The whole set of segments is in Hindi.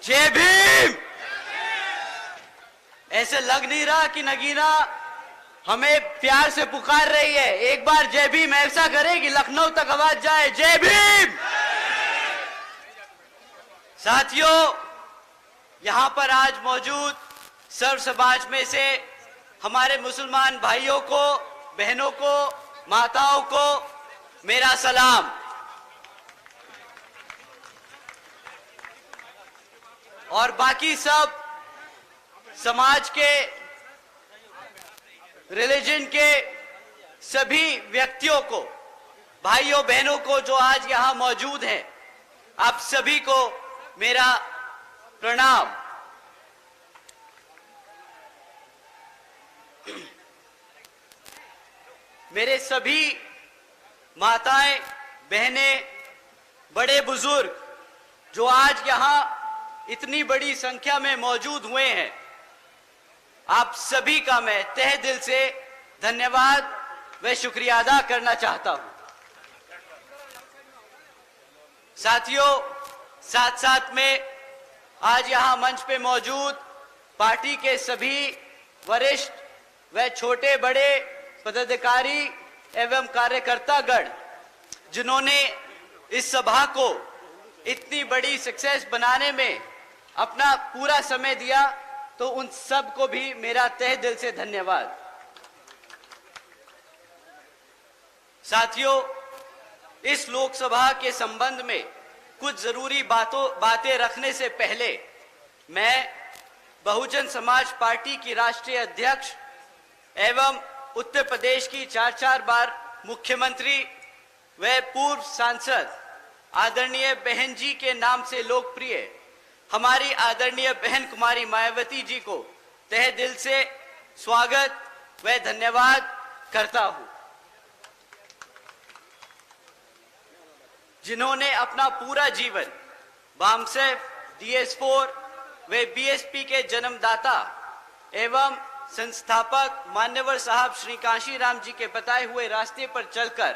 जय भीम। ऐसे लग नहीं रहा कि नगीना हमें प्यार से पुकार रही है। एक बार जय भीम ऐसा करे कि लखनऊ तक आवाज जाए, जय भीम। साथियों, यहां पर आज मौजूद सर्व समाज में से हमारे मुसलमान भाइयों को, बहनों को, माताओं को मेरा सलाम। और बाकी सब समाज के, रिलीजन के सभी व्यक्तियों को, भाइयों बहनों को जो आज यहां मौजूद हैं, आप सभी को मेरा प्रणाम। मेरे सभी माताएं, बहनें, बड़े बुजुर्ग जो आज यहां इतनी बड़ी संख्या में मौजूद हुए हैं, आप सभी का मैं तहे दिल से धन्यवाद व शुक्रिया अदा करना चाहता हूं। साथियों, साथ साथ में आज यहां मंच पे मौजूद पार्टी के सभी वरिष्ठ व छोटे बड़े पदाधिकारी एवं कार्यकर्तागण जिन्होंने इस सभा को इतनी बड़ी सक्सेस बनाने में अपना पूरा समय दिया, तो उन सब को भी मेरा तहे दिल से धन्यवाद। साथियों, इस लोकसभा के संबंध में कुछ जरूरी बातें रखने से पहले मैं बहुजन समाज पार्टी की राष्ट्रीय अध्यक्ष एवं उत्तर प्रदेश की 4 बार मुख्यमंत्री व पूर्व सांसद आदरणीय बहन जी के नाम से लोकप्रिय हमारी आदरणीय बहन कुमारी मायावती जी को तहे दिल से स्वागत व धन्यवाद करता हूं, जिन्होंने अपना पूरा जीवन बामसेफ, DS4 व BSP के जन्मदाता एवं संस्थापक मान्यवर साहब श्री कांशीराम जी के बताए हुए रास्ते पर चलकर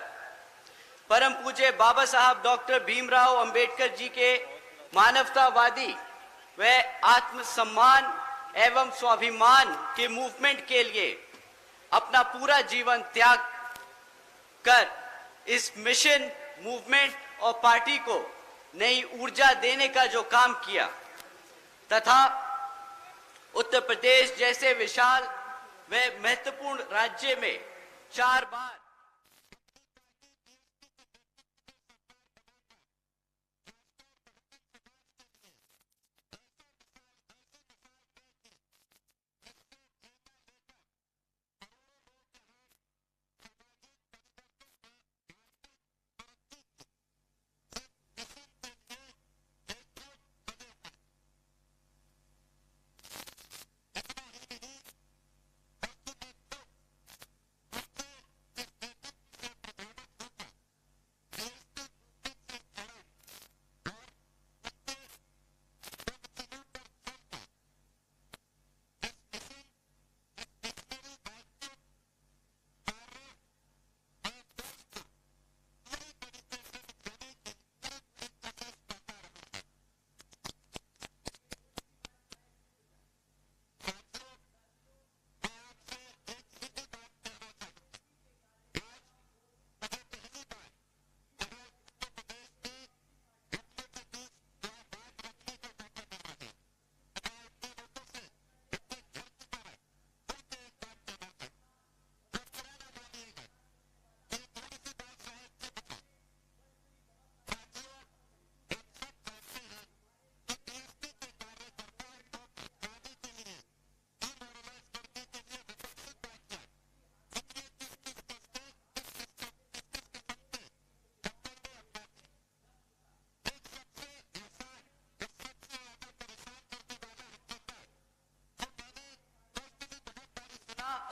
परम पूज्य बाबा साहब डॉक्टर भीमराव अंबेडकर जी के मानवतावादी व आत्मसम्मान एवं स्वाभिमान के मूवमेंट के लिए अपना पूरा जीवन त्याग कर इस मिशन, मूवमेंट और पार्टी को नई ऊर्जा देने का जो काम किया तथा उत्तर प्रदेश जैसे विशाल व महत्वपूर्ण राज्य में 4 बार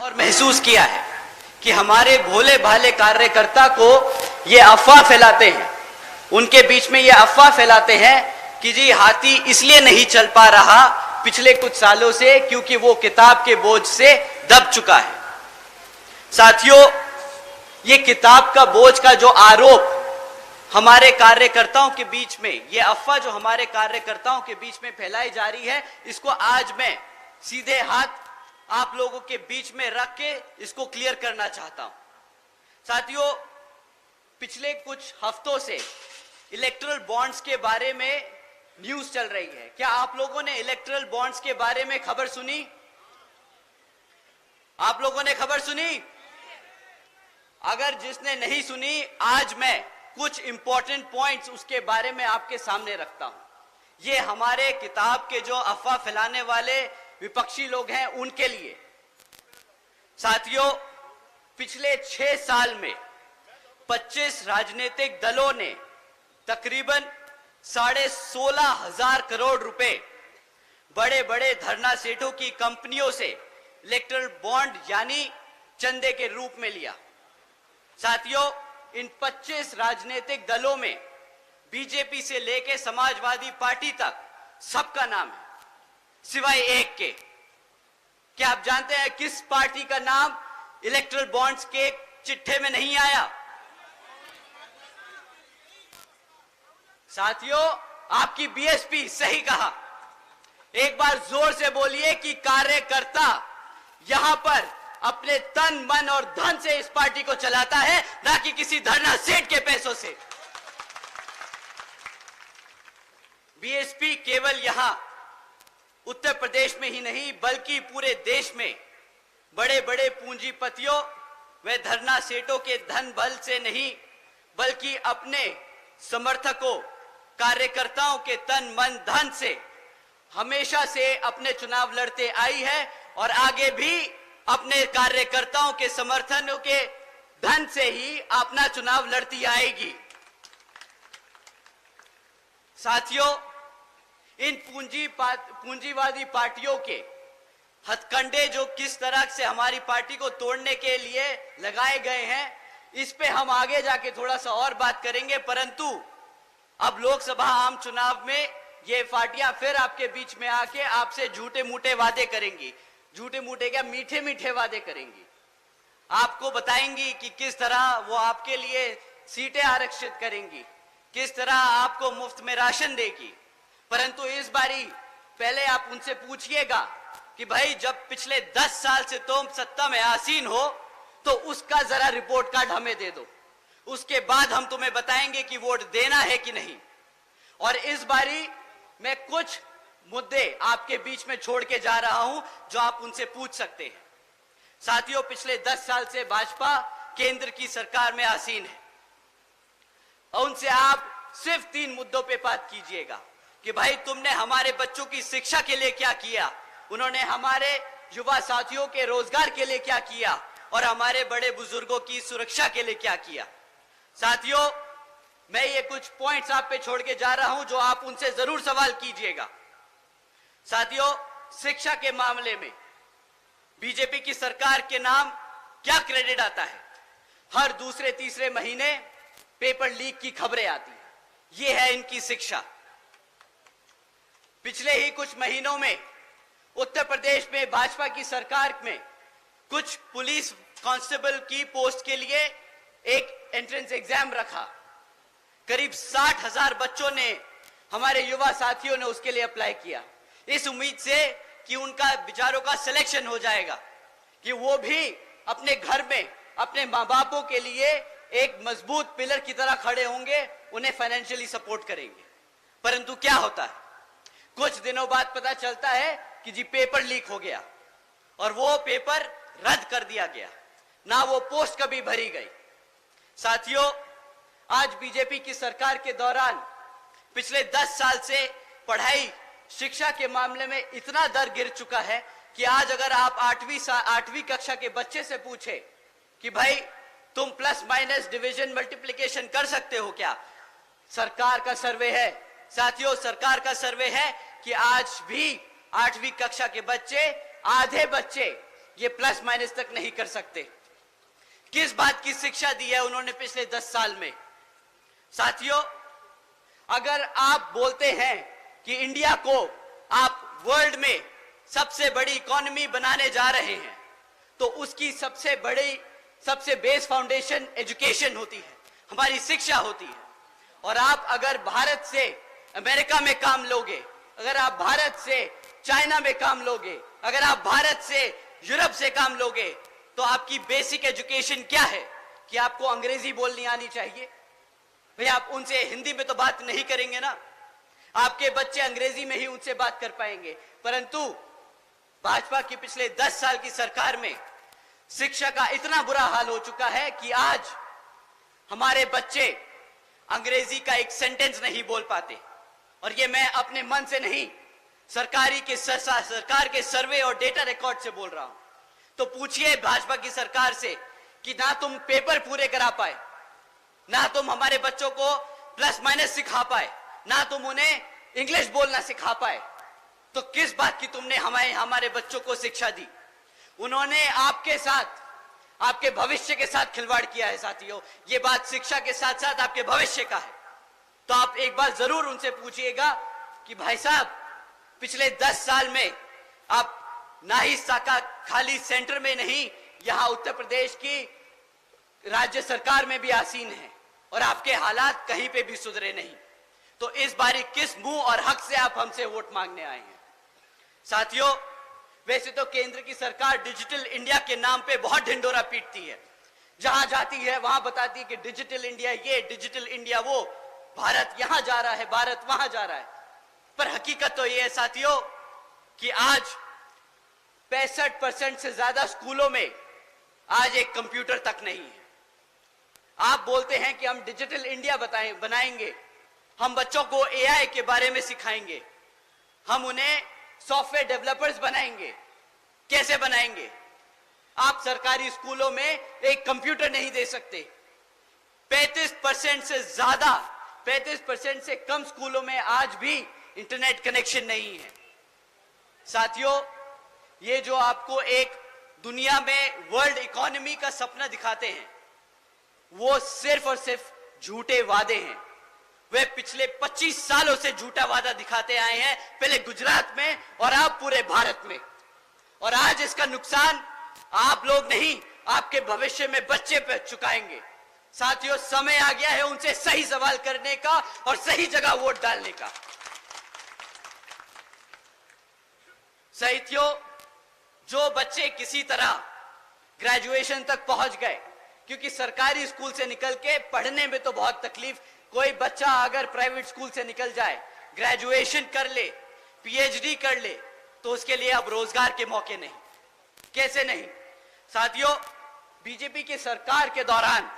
और महसूस किया है कि हमारे भोले भाले कार्यकर्ता को ये अफवाह फैलाते हैं, उनके बीच में ये अफवाह फैलाते हैं कि जी हाथी इसलिए नहीं चल पा रहा पिछले कुछ सालों से क्योंकि वो किताब के बोझ से दब चुका है। साथियों, ये किताब का बोझ का जो आरोप हमारे कार्यकर्ताओं के बीच में, ये अफवाह जो हमारे कार्यकर्ताओं के बीच में फैलाई जा रही है, इसको आज मैं सीधे हाथ आप लोगों के बीच में रख के इसको क्लियर करना चाहता हूं। साथियों, पिछले कुछ हफ्तों से इलेक्टोरल बॉन्ड्स के बारे में न्यूज चल रही है। क्या आप लोगों ने इलेक्टोरल बॉन्ड्स के बारे में खबर सुनी? आप लोगों ने खबर सुनी? अगर जिसने नहीं सुनी, आज मैं कुछ इंपॉर्टेंट पॉइंट्स उसके बारे में आपके सामने रखता हूं। ये हमारे किताब के जो अफवाह फैलाने वाले विपक्षी लोग हैं उनके लिए। साथियों, पिछले 6 साल में 25 राजनीतिक दलों ने तकरीबन 16,500 करोड़ रुपए बड़े बड़े धरना सेठों की कंपनियों से इलेक्टोरल बॉन्ड यानी चंदे के रूप में लिया। साथियों, इन 25 राजनीतिक दलों में बीजेपी से लेकर समाजवादी पार्टी तक सबका नाम है, सिवाय एक के। क्या आप जानते हैं किस पार्टी का नाम इलेक्टोरल बॉन्ड्स के चिट्ठे में नहीं आया? साथियों, आपकी बीएसपी सही कहा। एक बार जोर से बोलिए कि कार्यकर्ता यहां पर अपने तन, मन और धन से इस पार्टी को चलाता है, ना कि किसी धरना सेठ के पैसों से। बीएसपी केवल यहां उत्तर प्रदेश में ही नहीं बल्कि पूरे देश में बड़े बड़े पूंजीपतियों व धरना सेठों के धन बल से नहीं बल्कि अपने समर्थकों, कार्यकर्ताओं के तन, मन, धन से हमेशा से अपने चुनाव लड़ते आई है और आगे भी अपने कार्यकर्ताओं के समर्थनों के धन से ही अपना चुनाव लड़ती आएगी। साथियों, इन पूंजीवादी पार्टियों के हथकंडे जो किस तरह से हमारी पार्टी को तोड़ने के लिए लगाए गए हैं, इस पे हम आगे जाके थोड़ा सा और बात करेंगे। परंतु अब लोकसभा आम चुनाव में ये पार्टियां फिर आपके बीच में आके आपसे झूठे मूठे वादे करेंगी। झूठे मूठे क्या, मीठे मीठे वादे करेंगी। आपको बताएंगी कि किस तरह वो आपके लिए सीटें आरक्षित करेंगी, किस तरह आपको मुफ्त में राशन देगी। परंतु इस बारी पहले आप उनसे पूछिएगा कि भाई जब पिछले 10 साल से तुम सत्ता में आसीन हो तो उसका जरा रिपोर्ट कार्ड हमें दे दो, उसके बाद हम तुम्हें बताएंगे कि वोट देना है कि नहीं। और इस बारी मैं कुछ मुद्दे आपके बीच में छोड़ के जा रहा हूं जो आप उनसे पूछ सकते हैं। साथियों, पिछले 10 साल से भाजपा केंद्र की सरकार में आसीन है और उनसे आप सिर्फ 3 मुद्दों पे बात कीजिएगा कि भाई तुमने हमारे बच्चों की शिक्षा के लिए क्या किया, उन्होंने हमारे युवा साथियों के रोजगार के लिए क्या किया और हमारे बड़े बुजुर्गों की सुरक्षा के लिए क्या किया। साथियों, मैं ये कुछ पॉइंट्स आप पे छोड़ के जा रहा हूं जो आप उनसे जरूर सवाल कीजिएगा। साथियों, शिक्षा के मामले में बीजेपी की सरकार के नाम क्या क्रेडिट आता है? हर दूसरे तीसरे महीने पेपर लीक की खबरें आती हैं। ये है इनकी शिक्षा। पिछले ही कुछ महीनों में उत्तर प्रदेश में भाजपा की सरकार में कुछ पुलिस कांस्टेबल की पोस्ट के लिए एक एंट्रेंस एग्जाम रखा। करीब 60,000 बच्चों ने, हमारे युवा साथियों ने उसके लिए अप्लाई किया, इस उम्मीद से कि उनका विचारों का सिलेक्शन हो जाएगा, कि वो भी अपने घर में अपने माँ बापों के लिए एक मजबूत पिलर की तरह खड़े होंगे, उन्हें फाइनेंशियली सपोर्ट करेंगे। परंतु क्या होता है, कुछ दिनों बाद पता चलता है कि जी पेपर लीक हो गया और वो पेपर रद्द कर दिया गया, ना वो पोस्ट कभी भरी गई। साथियों, आज बीजेपी की सरकार के दौरान पिछले 10 साल से पढ़ाई, शिक्षा के मामले में इतना दर गिर चुका है कि आज अगर आप 8वीं कक्षा के बच्चे से पूछे कि भाई तुम प्लस माइनस डिवीजन मल्टीप्लिकेशन कर सकते हो क्या, सरकार का सर्वे है, साथियों सरकार का सर्वे है कि आज भी 8वीं कक्षा के बच्चे, आधे बच्चे ये प्लस माइनस तक नहीं कर सकते। किस बात की शिक्षा दी है उन्होंने पिछले 10 साल में? साथियों, अगर आप बोलते हैं कि इंडिया को आप वर्ल्ड में सबसे बड़ी इकोनॉमी बनाने जा रहे हैं, तो उसकी सबसे बेस फाउंडेशन एजुकेशन होती है, हमारी शिक्षा होती है। और आप अगर भारत से अमेरिका में काम लोगे, अगर आप भारत से चाइना में काम लोगे, अगर आप भारत से यूरोप से काम लोगे, तो आपकी बेसिक एजुकेशन क्या है कि आपको अंग्रेजी बोलनी आनी चाहिए? भाई आप उनसे हिंदी में तो बात नहीं करेंगे ना, आपके बच्चे अंग्रेजी में ही उनसे बात कर पाएंगे। परंतु भाजपा की पिछले 10 साल की सरकार में शिक्षा का इतना बुरा हाल हो चुका है कि आज हमारे बच्चे अंग्रेजी का एक सेंटेंस नहीं बोल पाते। और ये मैं अपने मन से नहीं, सरकार के सर्वे और डेटा रिकॉर्ड से बोल रहा हूं। तो पूछिए भाजपा की सरकार से कि ना तुम पेपर पूरे करा पाए, ना तुम हमारे बच्चों को प्लस माइनस सिखा पाए, ना तुम उन्हें इंग्लिश बोलना सिखा पाए, तो किस बात की तुमने हमारे बच्चों को शिक्षा दी? उन्होंने आपके साथ, आपके भविष्य के साथ खिलवाड़ किया है साथियों। ये बात शिक्षा के साथ साथ आपके भविष्य का है। तो आप एक बार जरूर उनसे पूछिएगा कि भाई साहब, पिछले 10 साल में आप ना ही साका खाली सेंटर में नहीं, यहां उत्तर प्रदेश की राज्य सरकार में भी आसीन है और आपके हालात कहीं पे भी सुधरे नहीं। तो इस बारी किस मुंह और हक से आप हमसे वोट मांगने आए हैं? साथियों, वैसे तो केंद्र की सरकार डिजिटल इंडिया के नाम पे बहुत ढिंढोरा पीटती है। जहां जाती है वहां बताती है कि डिजिटल इंडिया ये, डिजिटल इंडिया वो, भारत यहां जा रहा है, भारत वहां जा रहा है। पर हकीकत तो ये है साथियों कि आज 65% से ज्यादा स्कूलों में आज एक कंप्यूटर तक नहीं है। आप बोलते हैं कि हम डिजिटल इंडिया बनाएंगे, हम बच्चों को एआई के बारे में सिखाएंगे, हम उन्हें सॉफ्टवेयर डेवलपर्स बनाएंगे। कैसे बनाएंगे? आप सरकारी स्कूलों में एक कंप्यूटर नहीं दे सकते। 35% से ज्यादा, 35% से कम स्कूलों में आज भी इंटरनेट कनेक्शन नहीं है। साथियों, ये जो आपको एक दुनिया में वर्ल्ड इकोनॉमी का सपना दिखाते हैं, वो सिर्फ और सिर्फ झूठे वादे हैं। वे पिछले 25 सालों से झूठा वादा दिखाते आए हैं, पहले गुजरात में और अब पूरे भारत में। और आज इसका नुकसान आप लोग नहीं, आपके भविष्य में बच्चे पे चुकाएंगे। साथियों, समय आ गया है उनसे सही सवाल करने का और सही जगह वोट डालने का। साथियों, जो बच्चे किसी तरह ग्रेजुएशन तक पहुंच गए, क्योंकि सरकारी स्कूल से निकल के पढ़ने में तो बहुत तकलीफ, कोई बच्चा अगर प्राइवेट स्कूल से निकल जाए, ग्रेजुएशन कर ले, पीएचडी कर ले, तो उसके लिए अब रोजगार के मौके नहीं। कैसे नहीं? साथियों, बीजेपी की सरकार के दौरान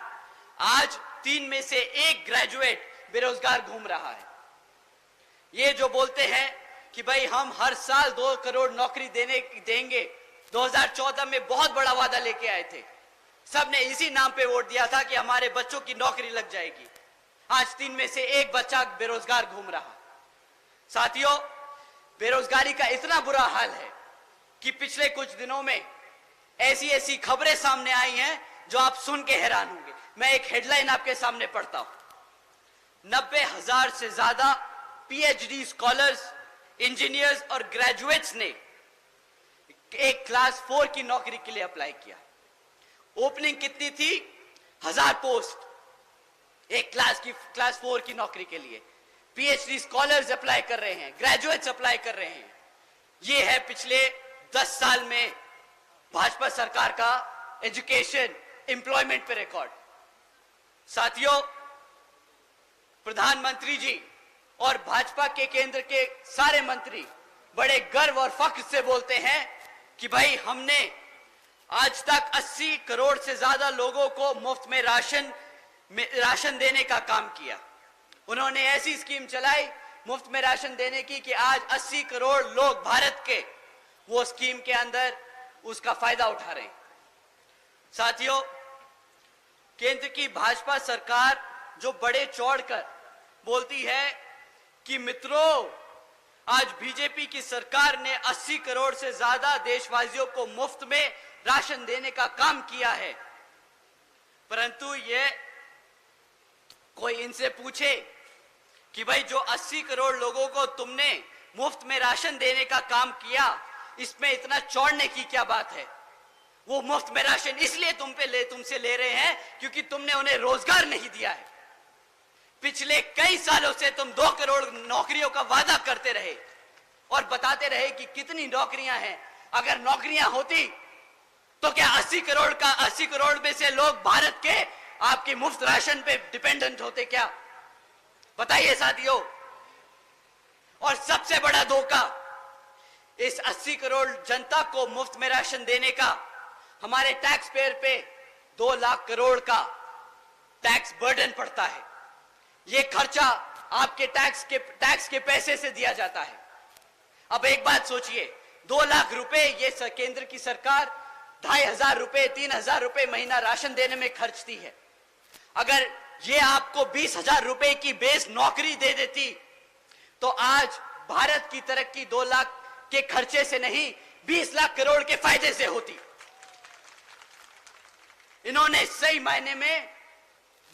आज 3 में से 1 ग्रेजुएट बेरोजगार घूम रहा है। ये जो बोलते हैं कि भाई हम हर साल 2 करोड़ नौकरी देंगे, 2014 में बहुत बड़ा वादा लेके आए थे, सबने इसी नाम पे वोट दिया था कि हमारे बच्चों की नौकरी लग जाएगी। आज 3 में से 1 बच्चा बेरोजगार घूम रहा। साथियों, बेरोजगारी का इतना बुरा हाल है कि पिछले कुछ दिनों में ऐसी ऐसी खबरें सामने आई हैं जो आप सुन के हैरान होंगे। मैं एक हेडलाइन आपके सामने पढ़ता हूं। 90,000 से ज्यादा पीएचडी स्कॉलर्स, इंजीनियर्स और ग्रेजुएट्स ने एक क्लास 4 की नौकरी के लिए अप्लाई किया। ओपनिंग कितनी थी? 1000 पोस्ट एक क्लास 4 की नौकरी के लिए। पीएचडी स्कॉलर्स अप्लाई कर रहे हैं, ग्रेजुएट्स अप्लाई कर रहे हैं। ये है पिछले 10 साल में भाजपा सरकार का एजुकेशन एम्प्लॉयमेंट पे रिकॉर्ड। साथियों, प्रधानमंत्री जी और भाजपा के केंद्र के सारे मंत्री बड़े गर्व और फख्र से बोलते हैं कि भाई हमने आज तक 80 करोड़ से ज्यादा लोगों को मुफ्त में राशन देने का काम किया। उन्होंने ऐसी स्कीम चलाई मुफ्त में राशन देने की कि आज 80 करोड़ लोग भारत के वो स्कीम के अंदर उसका फायदा उठा रहे हैं। साथियों, केंद्र की भाजपा सरकार जो बड़े चौड़कर बोलती है कि मित्रों, आज बीजेपी की सरकार ने 80 करोड़ से ज्यादा देशवासियों को मुफ्त में राशन देने का काम किया है, परंतु ये कोई इनसे पूछे कि भाई जो 80 करोड़ लोगों को तुमने मुफ्त में राशन देने का काम किया, इसमें इतना चौड़ने की क्या बात है? वो मुफ्त में राशन इसलिए तुमसे ले रहे हैं क्योंकि तुमने उन्हें रोजगार नहीं दिया है। पिछले कई सालों से तुम 2 करोड़ नौकरियों का वादा करते रहे और बताते रहे कि कितनी नौकरियां हैं। अगर नौकरियां होती तो क्या 80 करोड़ में से लोग भारत के आपके मुफ्त राशन पे डिपेंडेंट होते क्या? बताइए साथियों। और सबसे बड़ा धोखा, इस 80 करोड़ जनता को मुफ्त में राशन देने का हमारे टैक्स पेयर पे 2 लाख करोड़ का टैक्स बर्डन पड़ता है। ये खर्चा आपके टैक्स के पैसे से दिया जाता है। अब एक बात सोचिए, 2 लाख रुपए ये केंद्र की सरकार 2,500 रुपए 3,000 रुपए महीना राशन देने में खर्चती है। अगर ये आपको 20,000 रुपए की बेस नौकरी दे देती तो आज भारत की तरक्की 2 लाख के खर्चे से नहीं 20 लाख करोड़ के फायदे से होती। इन्होंने सही मायने में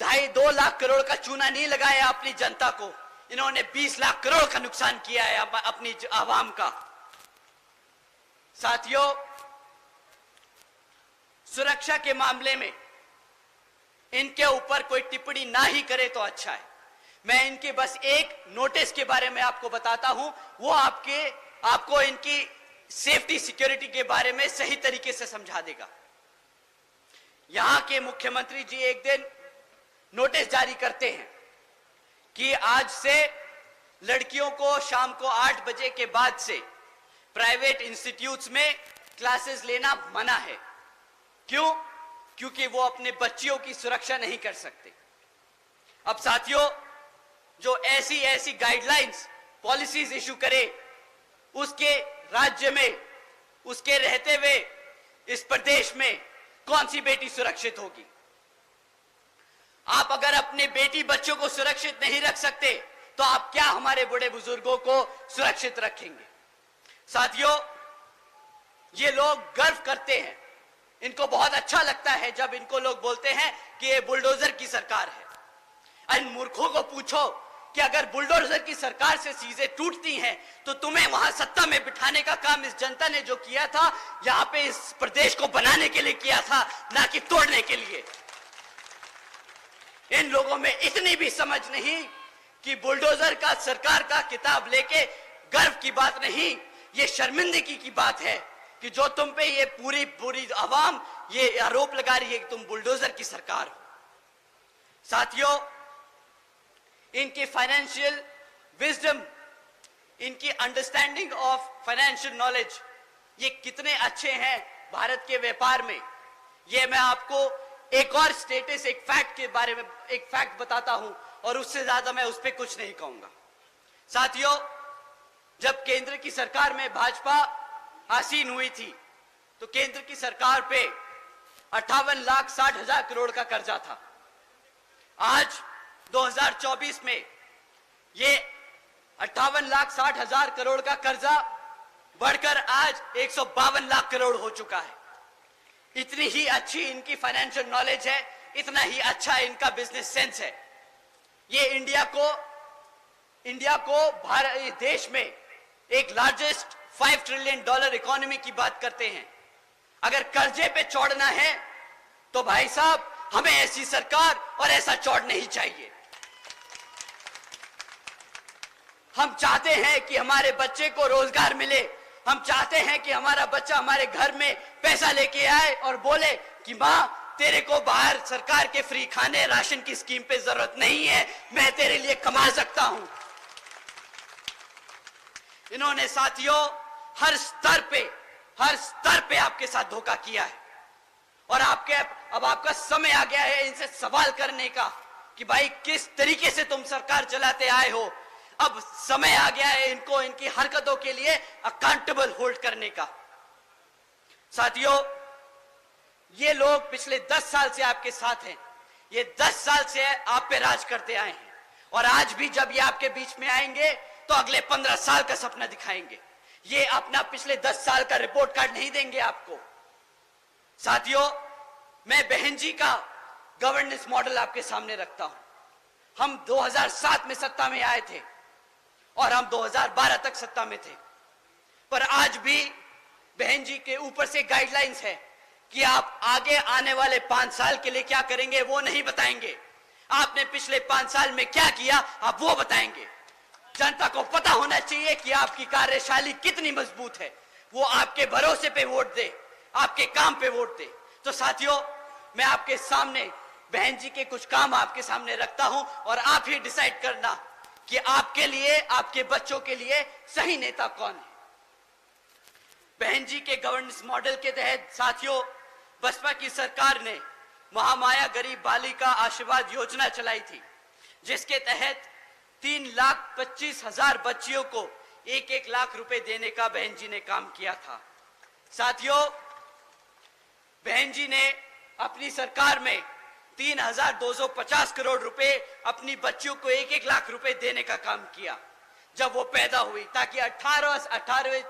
2.5 लाख करोड़ का चूना नहीं लगाया अपनी जनता को, इन्होंने 20 लाख करोड़ का नुकसान किया है अपनी आवाम का। साथियों, सुरक्षा के मामले में इनके ऊपर कोई टिप्पणी ना ही करे तो अच्छा है। मैं इनके बस एक नोटिस के बारे में आपको बताता हूं, वो आपको इनकी सेफ्टी सिक्योरिटी के बारे में सही तरीके से समझा देगा। यहां के मुख्यमंत्री जी एक दिन नोटिस जारी करते हैं कि आज से लड़कियों को शाम को 8 बजे के बाद से प्राइवेट इंस्टीट्यूट्स में क्लासेस लेना मना है। क्यों? क्योंकि वो अपने बच्चियों की सुरक्षा नहीं कर सकते। अब साथियों, जो ऐसी गाइडलाइंस पॉलिसीज इशू करे, उसके राज्य में, उसके रहते हुए इस प्रदेश में कौन सी बेटी सुरक्षित होगी? आप अगर अपने बेटी बच्चों को सुरक्षित नहीं रख सकते तो आप क्या हमारे बड़े बुजुर्गों को सुरक्षित रखेंगे? साथियों, ये लोग गर्व करते हैं, इनको बहुत अच्छा लगता है जब इनको लोग बोलते हैं कि ये बुलडोजर की सरकार है। इन मूर्खों को पूछो कि अगर बुलडोजर की सरकार से चीजें टूटती हैं तो तुम्हें वहां सत्ता में बिठाने का काम इस जनता ने जो किया था, यहां पे इस प्रदेश को बनाने के लिए किया था, ना कि तोड़ने के लिए। इन लोगों में इतनी भी समझ नहीं कि बुलडोजर का सरकार का किताब लेके गर्व की बात नहीं, ये शर्मिंदगी की बात है कि जो तुम पे ये पूरी आवाम ये आरोप लगा रही है कि तुम बुलडोजर की सरकार हो। साथियों, इनकी फाइनेंशियल विजडम, इनकी अंडरस्टैंडिंग ऑफ फाइनेंशियल नॉलेज, ये कितने अच्छे हैं भारत के व्यापार में। ये मैं आपको एक और स्टेटस, एक फैक्ट के बारे में एक फैक्ट बताता हूं और उससे ज्यादा मैं उस पर कुछ नहीं कहूंगा। साथियों, जब केंद्र की सरकार में भाजपा आसीन हुई थी तो केंद्र की सरकार पे 58,60,000 करोड़ का कर्जा था। आज 2024 में ये 58,60,000 करोड़ का कर्जा बढ़कर आज 152 लाख करोड़ हो चुका है। इतनी ही अच्छी इनकी फाइनेंशियल नॉलेज है, इतना ही अच्छा इनका बिजनेस सेंस है। ये इंडिया को भारत देश में एक लार्जेस्ट $5 ट्रिलियन इकोनॉमी की बात करते हैं। अगर कर्जे पे चौड़ना है तो भाई साहब, हमें ऐसी सरकार और ऐसा चौड़ नहीं चाहिए। हम चाहते हैं कि हमारे बच्चे को रोजगार मिले, हम चाहते हैं कि हमारा बच्चा हमारे घर में पैसा लेके आए और बोले कि मां, तेरे को बाहर सरकार के फ्री खाने राशन की स्कीम पे जरूरत नहीं है, मैं तेरे लिए कमा सकता हूं। इन्होंने साथियों हर स्तर पे आपके साथ धोखा किया है और अब आपका समय आ गया है इनसे सवाल करने का कि भाई किस तरीके से तुम सरकार चलाते आए हो। अब समय आ गया है इनको इनकी हरकतों के लिए अकाउंटेबल होल्ड करने का। साथियों, ये लोग पिछले 10 साल से आपके साथ हैं, ये 10 साल से आप पे राज करते आए हैं और आज भी जब ये आपके बीच में आएंगे तो अगले 15 साल का सपना दिखाएंगे। ये अपना पिछले 10 साल का रिपोर्ट कार्ड नहीं देंगे आपको। साथियों, मैं बहन जी का गवर्नेंस मॉडल आपके सामने रखता हूं। हम 2007 में सत्ता में आए थे और हम 2012 तक सत्ता में थे, पर आज भी बहन जी के ऊपर से गाइडलाइंस है कि आप आगे आने वाले 5 साल के लिए क्या करेंगे वो नहीं बताएंगे। आपने पिछले 5 साल में क्या किया, आप वो बताएंगे। जनता को पता होना चाहिए कि आपकी कार्यशैली कितनी मजबूत है। वो आपके भरोसे पे वोट दे, आपके काम पे वोट दे। तो साथियों, मैं आपके सामने बहन जी के कुछ काम आपके सामने रखता हूं और आप ही डिसाइड करना कि आपके लिए, आपके बच्चों के लिए सही नेता कौन है। बहन जी के गवर्नेंस मॉडल के तहत साथियों, बसपा की सरकार ने महामाया गरीब बालिका आशीर्वाद योजना चलाई थी, जिसके तहत 3,25,000 बच्चियों को 1-1 लाख रुपए देने का बहन जी ने काम किया था। साथियों, बहन जी ने अपनी सरकार में 3,250 करोड़ रुपए अपनी बच्चियों को 1-1 लाख रुपए देने का काम किया जब वो पैदा हुई, ताकि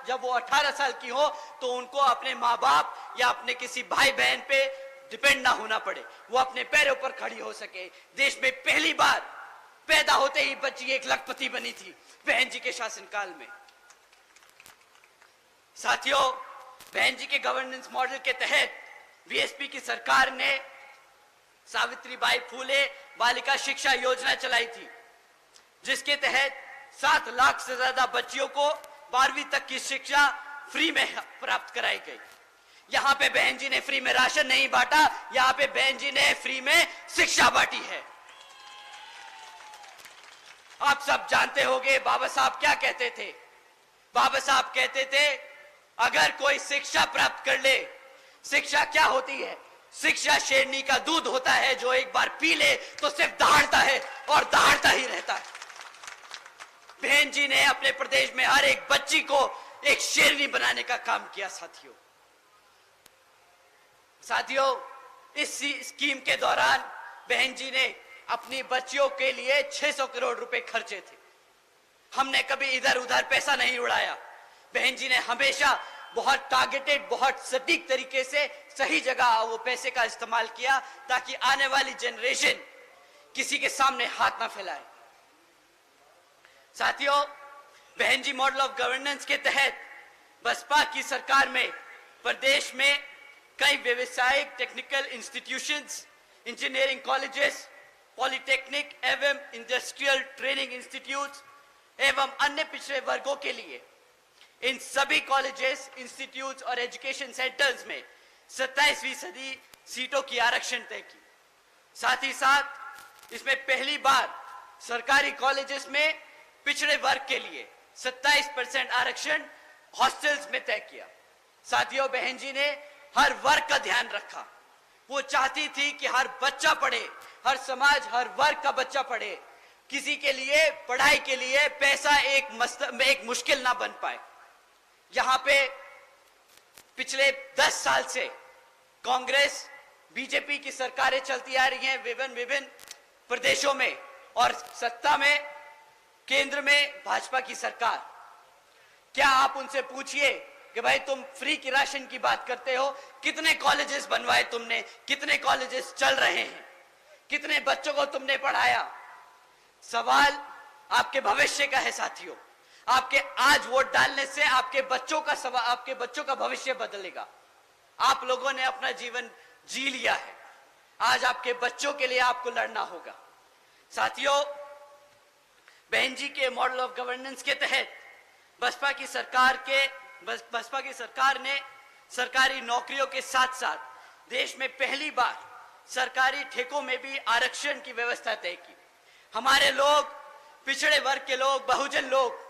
जब वो 18 साल की हो तो उनको अपने माँ बाप या अपने किसी भाई बहन पे डिपेंड ना होना पड़े, वो अपने पैरों पर खड़ी हो सके। देश में पहली बार पैदा होते ही बच्ची 1 लखपति बनी थी बहन जी के शासनकाल में। साथियों, बहन जी के गवर्नेंस मॉडल के तहत बीएसपी की सरकार ने सावित्रीबाई फूले बालिका शिक्षा योजना चलाई थी, जिसके तहत 7 लाख से ज्यादा बच्चियों को 12वीं तक की शिक्षा फ्री में प्राप्त कराई गई। यहां पे बहन जी ने फ्री में राशन नहीं बांटा, यहां पे बहन जी ने फ्री में शिक्षा बांटी है। आप सब जानते होंगे बाबा साहब क्या कहते थे। बाबा साहब कहते थे, अगर कोई शिक्षा प्राप्त कर ले, शिक्षा क्या होती है? शिक्षा शेरनी का दूध होता है, जो एक बार पी ले तो सिर्फ दहाड़ता है और दहाड़ता ही रहता है। बहन जी ने अपने प्रदेश में हर एक बच्ची को एक शेरनी बनाने का काम किया। साथियों, इस स्कीम के दौरान बहन जी ने अपनी बच्चियों के लिए 600 करोड़ रुपए खर्चे थे। हमने कभी इधर उधर पैसा नहीं उड़ाया। बहन जी ने हमेशा बहुत टारगेटेड, बहुत सटीक तरीके से सही जगह वो पैसे का इस्तेमाल किया, ताकि आने वाली जनरेशन किसी के सामने हाथ ना फैलाए। साथियों, बहन जी मॉडल ऑफ गवर्नेंस के तहत बसपा की सरकार में प्रदेश में कई व्यवसायिक technical institutions, engineering colleges, polytechnic एवं इंडस्ट्रियल ट्रेनिंग इंस्टीट्यूट्स एवं अन्य पिछड़े वर्गों के लिए इन सभी कॉलेजेस, इंस्टीट्यूट्स और एजुकेशन सेंटर्स में 27% सीटों की आरक्षण तय की। साथ ही साथ इसमें पहली बार सरकारी कॉलेजेस में पिछड़े वर्ग के लिए 27% आरक्षण हॉस्टल्स में तय किया। साथियों, बहन जी ने हर वर्ग का ध्यान रखा। वो चाहती थी कि हर बच्चा पढ़े, हर समाज, हर वर्ग का बच्चा पढ़े। किसी के लिए पढ़ाई के लिए पैसा एक मुश्किल ना बन पाए। यहां पे पिछले 10 साल से कांग्रेस, बीजेपी की सरकारें चलती आ रही हैं विभिन्न प्रदेशों में, और सत्ता में केंद्र में भाजपा की सरकार। क्या आप उनसे पूछिए कि भाई तुम फ्री की राशन की बात करते हो, कितने कॉलेजेस बनवाए तुमने, कितने कॉलेजेस चल रहे हैं, कितने बच्चों को तुमने पढ़ाया? सवाल आपके भविष्य का है साथियों। आपके आज वोट डालने से आपके बच्चों का भविष्य बदलेगा। आप लोगों ने अपना जीवन जी लिया है, आज आपके बच्चों के लिए आपको लड़ना होगा। साथियों, बहन जी के मॉडल ऑफ गवर्नेंस के तहत बसपा की सरकार ने सरकारी नौकरियों के साथ साथ देश में पहली बार सरकारी ठेकों में भी आरक्षण की व्यवस्था तय की। हमारे लोग, पिछड़े वर्ग के लोग, बहुजन लोग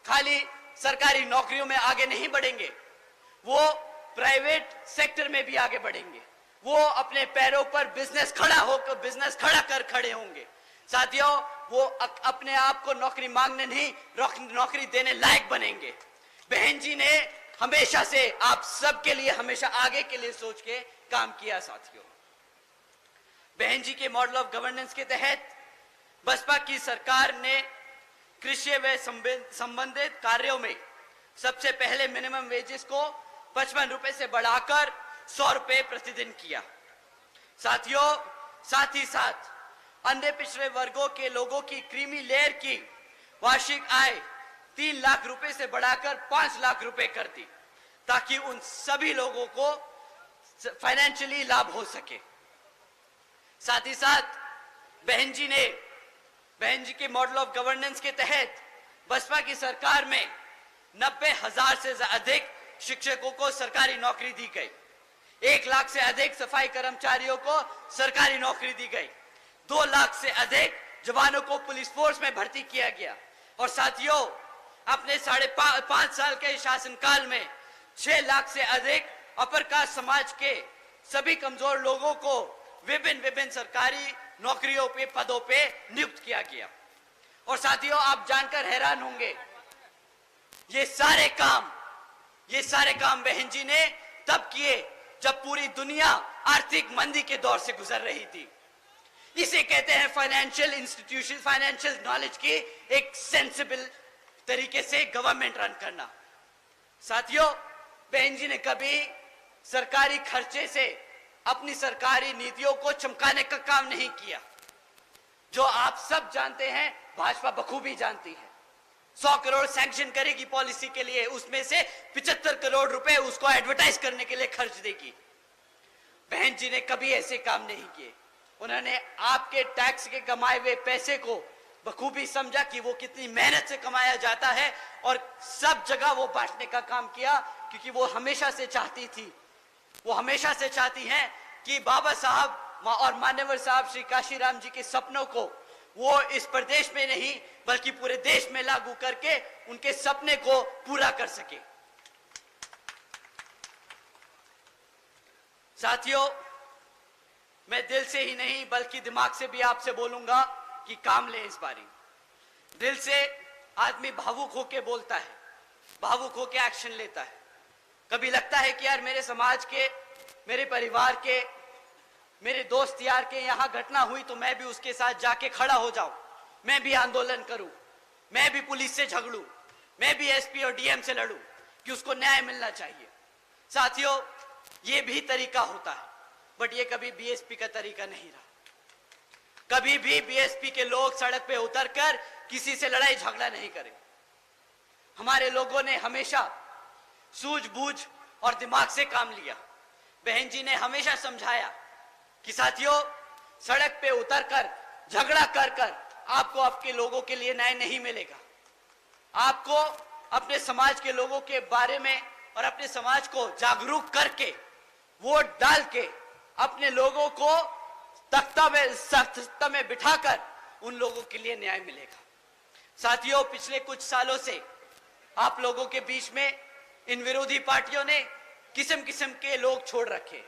खाली सरकारी नौकरियों में आगे नहीं बढ़ेंगे, वो प्राइवेट सेक्टर में भी आगे बढ़ेंगे। वो अपने पैरों पर बिजनेस खड़ा कर खड़े होंगे। साथियों, वो अपने आप को नौकरी मांगने नहीं, नौकरी देने लायक बनेंगे। बहन जी ने हमेशा से आप सबके लिए, हमेशा आगे के लिए सोच के काम किया। साथियों, बहन जी के मॉडल ऑफ गवर्नेंस के तहत बसपा की सरकार ने कृषि व संबंधित कार्यों में सबसे पहले मिनिमम वेजेस को 55 रुपए से बढ़ाकर 100 रुपए प्रतिदिन किया। साथियों, साथ ही साथ अन्य पिछड़े वर्गों के लोगों की क्रीमी लेयर की वार्षिक आय 3 लाख रुपए से बढ़ाकर 5 लाख रुपए कर दी, ताकि उन सभी लोगों को फाइनेंशियली लाभ हो सके। साथ ही साथ बहन जी के मॉडल ऑफ गवर्नेंस के तहत बसपा की सरकार में 90,000 से अधिक शिक्षकों को सरकारी नौकरी दी गई, 1 लाख से अधिक सफाई कर्मचारियों को सरकारी नौकरी दी गई, 2 लाख से अधिक जवानों को पुलिस फोर्स में भर्ती किया गया। और साथियों, अपने 5.5 साल के शासनकाल में 6 लाख से अधिक अपर कास्ट समाज के सभी कमजोर लोगों को विभिन्न सरकारी नौकरियों पे, पदों पे नियुक्त किया गया। और साथियों, आप जानकर हैरान होंगे, ये सारे काम बहन जी ने तब किए जब पूरी दुनिया आर्थिक मंदी के दौर से गुजर रही थी। इसे कहते हैं फाइनेंशियल इंस्टीट्यूशन, फाइनेंशियल नॉलेज की एक सेंसिबल तरीके से गवर्नमेंट रन करना। साथियों, बहन जी ने कभी सरकारी खर्चे से अपनी सरकारी नीतियों को चमकाने का काम नहीं किया। जो आप सब जानते हैं, भाजपा बखूबी जानती है। 100 करोड़ सैंक्शन करेगी पॉलिसी के लिए, उसमें से 75 करोड़ रुपए उसको एडवर्टाइज करने के लिए खर्च देगी। बहन जी ने कभी ऐसे काम नहीं किए। उन्होंने आपके टैक्स के कमाए हुए पैसे को बखूबी समझा कि वो कितनी मेहनत से कमाया जाता है, और सब जगह वो बांटने का काम किया, क्योंकि वो हमेशा से चाहती हैं कि बाबा साहब और मान्यवर साहब श्री काशीराम जी के सपनों को वो इस प्रदेश में नहीं बल्कि पूरे देश में लागू करके उनके सपने को पूरा कर सके। साथियों, मैं दिल से ही नहीं बल्कि दिमाग से भी आपसे बोलूंगा कि काम ले इस बारी। दिल से आदमी भावुक होके बोलता है, भावुक होके एक्शन लेता है। कभी लगता है कि यार मेरे समाज के, मेरे परिवार के, मेरे दोस्त यार के यहाँ घटना हुई तो मैं भी उसके साथ जाके खड़ा हो जाऊं, मैं भी आंदोलन करूं, मैं भी पुलिस से झगड़ूं, मैं भी एसपी और डीएम से लड़ूं कि उसको न्याय मिलना चाहिए। साथियों, ये भी तरीका होता है, बट ये कभी बीएसपी का तरीका नहीं रहा। कभी भी बीएसपी के लोग सड़क पे उतरकर किसी से लड़ाई झगड़ा नहीं करे। हमारे लोगों ने हमेशा सूझबूझ और दिमाग से काम लिया। बहन जी ने हमेशा समझाया कि साथियों, सड़क पे उतरकर झगड़ा कर आपको आपके लोगों के लिए न्याय नहीं मिलेगा। आपको अपने समाज के लोगों के बारे में और अपने समाज को जागरूक करके, वोट डाल के अपने लोगों को तख्ता में बिठाकर उन लोगों के लिए न्याय मिलेगा। साथियों, पिछले कुछ सालों से आप लोगों के बीच में इन विरोधी पार्टियों ने किस्म किस्म के लोग छोड़ रखे।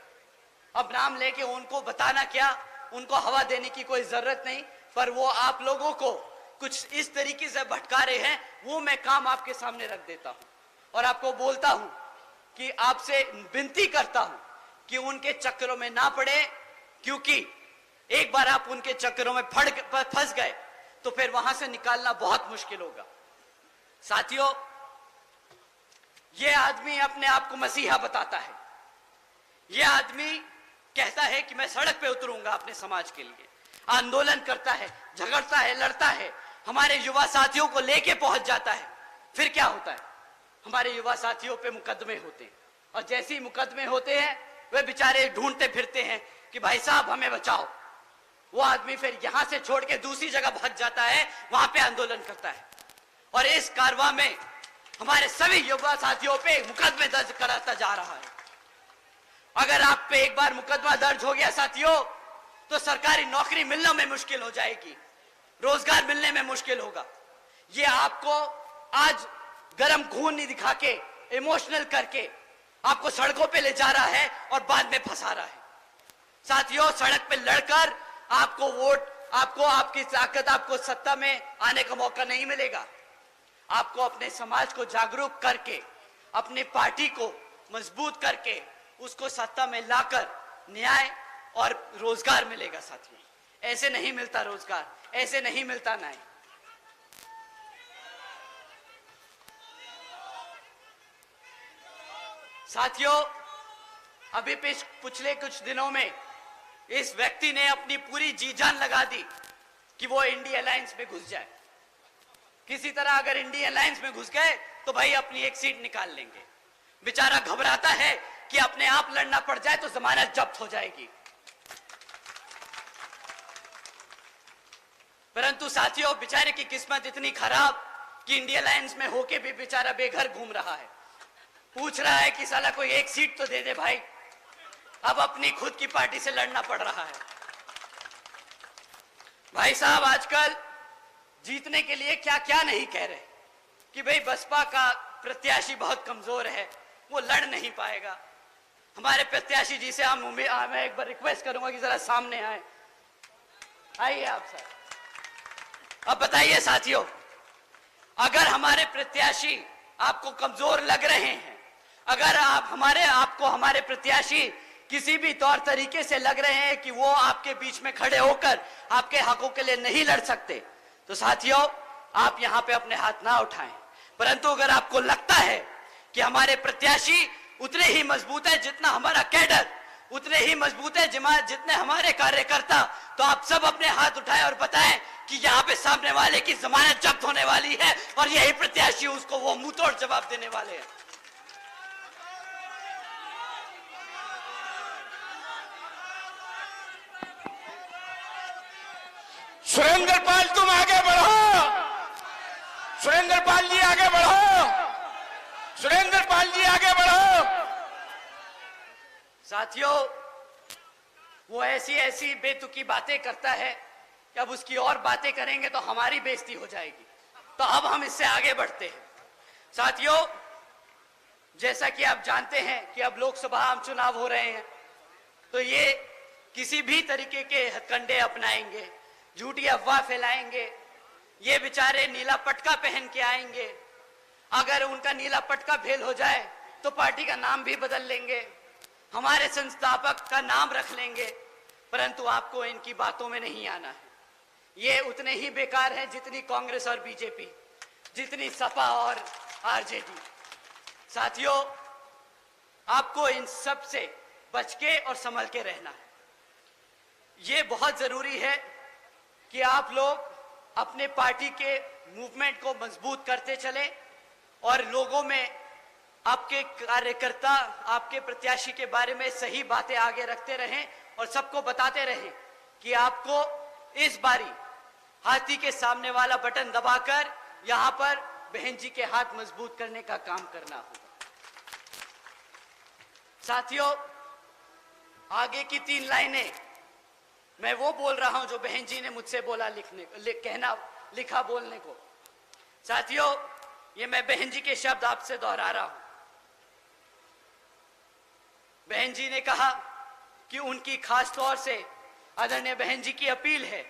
अब नाम लेके उनको बताना क्या, उनको हवा देने की कोई जरूरत नहीं, पर वो आप लोगों को कुछ इस तरीके से भटका रहे हैं, वो मैं काम आपके सामने रख देता हूं और आपको बोलता हूं कि आपसे विनती करता हूं कि उनके चक्करों में ना पड़े, क्योंकि एक बार आप उनके चक्करों में फंस गए तो फिर वहां से निकालना बहुत मुश्किल होगा। साथियों, ये आदमी अपने आप को मसीहा बताता है। ये आदमी कहता है कि मैं सड़क पे उतरूंगा अपने समाज के लिए, आंदोलन करता है, झगड़ता है, लड़ता है, हमारे युवा साथियों को लेके पहुंच जाता है। फिर क्या होता है, हमारे युवा साथियों पे मुकदमे होते हैं, और जैसे ही मुकदमे होते हैं वे बेचारे ढूंढते फिरते हैं कि भाई साहब हमें बचाओ। वो आदमी फिर यहां से छोड़ के दूसरी जगह भाग जाता है, वहां पे आंदोलन करता है, और इस कारवां में हमारे सभी युवा साथियों पे मुकदमे दर्ज कराता जा रहा है। अगर आप पे एक बार मुकदमा दर्ज हो गया साथियों, तो सरकारी नौकरी मिलने में मुश्किल हो जाएगी, रोजगार मिलने में मुश्किल होगा। ये आपको आज गरम खून नहीं दिखा के, इमोशनल करके आपको सड़कों पे ले जा रहा है और बाद में फंसा रहा है। साथियों, सड़क पे लड़कर आपको वोट, आपको आपकी ताकत, आपको सत्ता में आने का मौका नहीं मिलेगा। आपको अपने समाज को जागरूक करके, अपनी पार्टी को मजबूत करके उसको सत्ता में लाकर न्याय और रोजगार मिलेगा। साथियों, ऐसे नहीं मिलता रोजगार, ऐसे नहीं मिलता न्याय। साथियों, अभी पिछले कुछ दिनों में इस व्यक्ति ने अपनी पूरी जी जान लगा दी कि वो इंडिया अलायंस में घुस जाए। किसी तरह अगर इंडिया अलायंस में घुस गए तो भाई अपनी एक सीट निकाल लेंगे। बेचारा घबराता है कि अपने आप लड़ना पड़ जाए तो जमानत जब्त हो जाएगी। परंतु साथियों, बेचारे की किस्मत इतनी खराब कि इंडिया अलायंस में होके भी बेचारा बेघर घूम रहा है। पूछ रहा है कि साला कोई एक सीट तो दे दे भाई। अब अपनी खुद की पार्टी से लड़ना पड़ रहा है। भाई साहब, आजकल जीतने के लिए क्या क्या नहीं कह रहे कि भाई बसपा का प्रत्याशी बहुत कमजोर है, वो लड़ नहीं पाएगा। हमारे प्रत्याशी जी से मैं एक बार रिक्वेस्ट करूंगा कि जरा सामने आए। आइए आप सर। अब बताइए साथियों, अगर हमारे प्रत्याशी आपको कमजोर लग रहे हैं, अगर आपको हमारे प्रत्याशी किसी भी तौर तरीके से लग रहे हैं कि वो आपके बीच में खड़े होकर आपके हकों के लिए नहीं लड़ सकते, तो साथियों आप यहां पे अपने हाथ ना उठाएं। परंतु अगर आपको लगता है कि हमारे प्रत्याशी उतने ही मजबूत है जितना हमारा कैडर, उतने ही मजबूत है जितने हमारे कार्यकर्ता, तो आप सब अपने हाथ उठाएं और बताएं कि यहाँ पे सामने वाले की जमानत जब्त होने वाली है और यही प्रत्याशी उसको वो मुंहतोड़ जवाब देने वाले हैं। सुरेंद्र पाल, तुम आगे बढ़ो। सुरेंद्र पाल जी आगे बढ़ो। सुरेंद्र पाल जी आगे बढ़ो। साथियों, वो ऐसी ऐसी बेतुकी बातें करता है कि अब उसकी और बातें करेंगे तो हमारी बेइज्जती हो जाएगी। तो अब हम इससे आगे बढ़ते हैं। साथियों, जैसा कि आप जानते हैं कि अब लोकसभा आम चुनाव हो रहे हैं, तो ये किसी भी तरीके के हथकंडे अपनाएंगे, झूठी अफवाह फैलाएंगे। ये बेचारे नीला पटका पहन के आएंगे। अगर उनका नीला पटका फेल हो जाए तो पार्टी का नाम भी बदल लेंगे, हमारे संस्थापक का नाम रख लेंगे। परंतु आपको इनकी बातों में नहीं आना है। ये उतने ही बेकार हैं जितनी कांग्रेस और बीजेपी, जितनी सपा और आरजेडी। साथियों, आपको इन सब से बच के और संभल के रहना है। ये बहुत जरूरी है कि आप लोग अपने पार्टी के मूवमेंट को मजबूत करते चलें और लोगों में आपके कार्यकर्ता, आपके प्रत्याशी के बारे में सही बातें आगे रखते रहें और सबको बताते रहें कि आपको इस बारी हाथी के सामने वाला बटन दबाकर यहां पर बहन जी के हाथ मजबूत करने का काम करना होगा। साथियों, आगे की 3 लाइनें मैं वो बोल रहा हूं जो बहन जी ने मुझसे बोला लिखा बोलने को। साथियों, ये मैं बहन जी के शब्द आपसे दोहरा रहा हूं। बहन जी ने कहा कि उनकी खास तौर से आदरणीय बहन जी की अपील है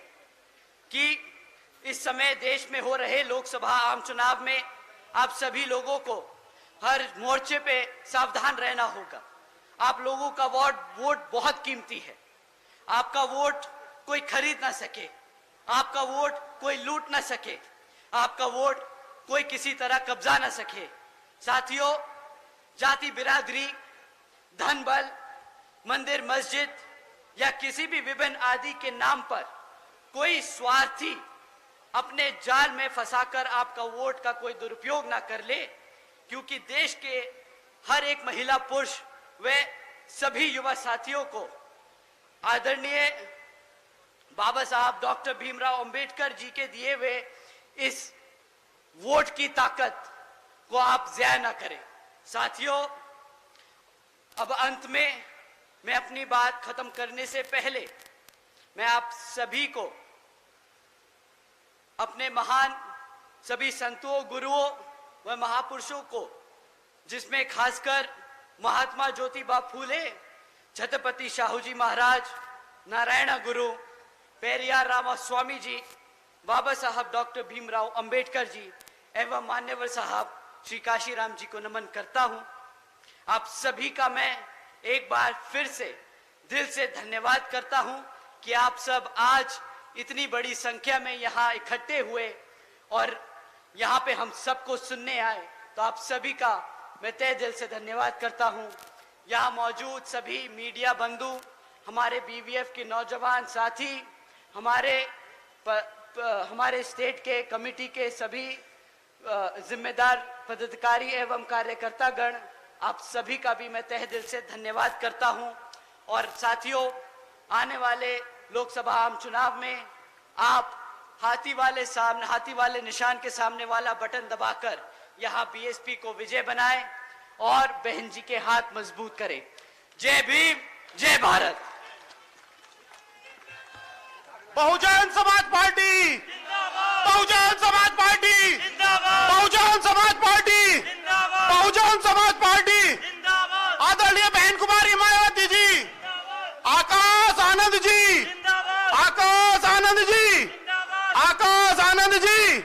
कि इस समय देश में हो रहे लोकसभा आम चुनाव में आप सभी लोगों को हर मोर्चे पे सावधान रहना होगा। आप लोगों का वोट बहुत कीमती है। आपका वोट कोई खरीद ना सके, आपका वोट कोई लूट ना सके, आपका वोट कोई किसी तरह कब्जा ना सके। साथियों, जाति बिरादरी, धन बल, मंदिर मस्जिद या किसी भी विभिन्न आदि के नाम पर कोई स्वार्थी अपने जाल में फंसाकर आपका वोट का कोई दुरुपयोग ना कर ले, क्योंकि देश के हर एक महिला पुरुष व सभी युवा साथियों को आदरणीय बाबा साहब डॉक्टर भीमराव अंबेडकर जी के दिए हुए इस वोट की ताकत को आप ज़ाया ना करें। साथियों, अब अंत में मैं अपनी बात खत्म करने से पहले मैं आप सभी को अपने महान सभी संतों, गुरुओं व महापुरुषों को, जिसमें खासकर महात्मा ज्योतिबा फूले, छत्रपति शाहू जी महाराज, नारायण गुरु, पेरियार रामास्वामी जी, बाबा साहब डॉक्टर भीमराव अंबेडकर जी एवं मान्यवर साहब श्री काशीराम जी को नमन करता हूं। आप सभी का मैं एक बार फिर से दिल से धन्यवाद करता हूं कि आप सब आज इतनी बड़ी संख्या में यहाँ इकट्ठे हुए और यहाँ पे हम सबको सुनने आए। तो आप सभी का मैं तहे दिल से धन्यवाद करता हूं। यहाँ मौजूद सभी मीडिया बंधु, हमारे बीवीएफ के नौजवान साथी, हमारे स्टेट के कमेटी के सभी जिम्मेदार पदाधिकारी एवं कार्यकर्ता गण, आप सभी का भी मैं तहे दिल से धन्यवाद करता हूं। और साथियों, आने वाले लोकसभा आम चुनाव में आप हाथी वाले निशान के सामने वाला बटन दबाकर यहाँ बीएसपी को विजय बनाए और बहन जी के हाथ मजबूत करें। जय भीम, जय Bharat. Bahujan Samaj party, Bahujan Samaj party, Bahujan Samaj party, Bahujan Samaj party, आदरणीय बहन कुमारी मायावती जी, आकाश आनंद जी, आकाश आनंद जी, आकाश आनंद जी।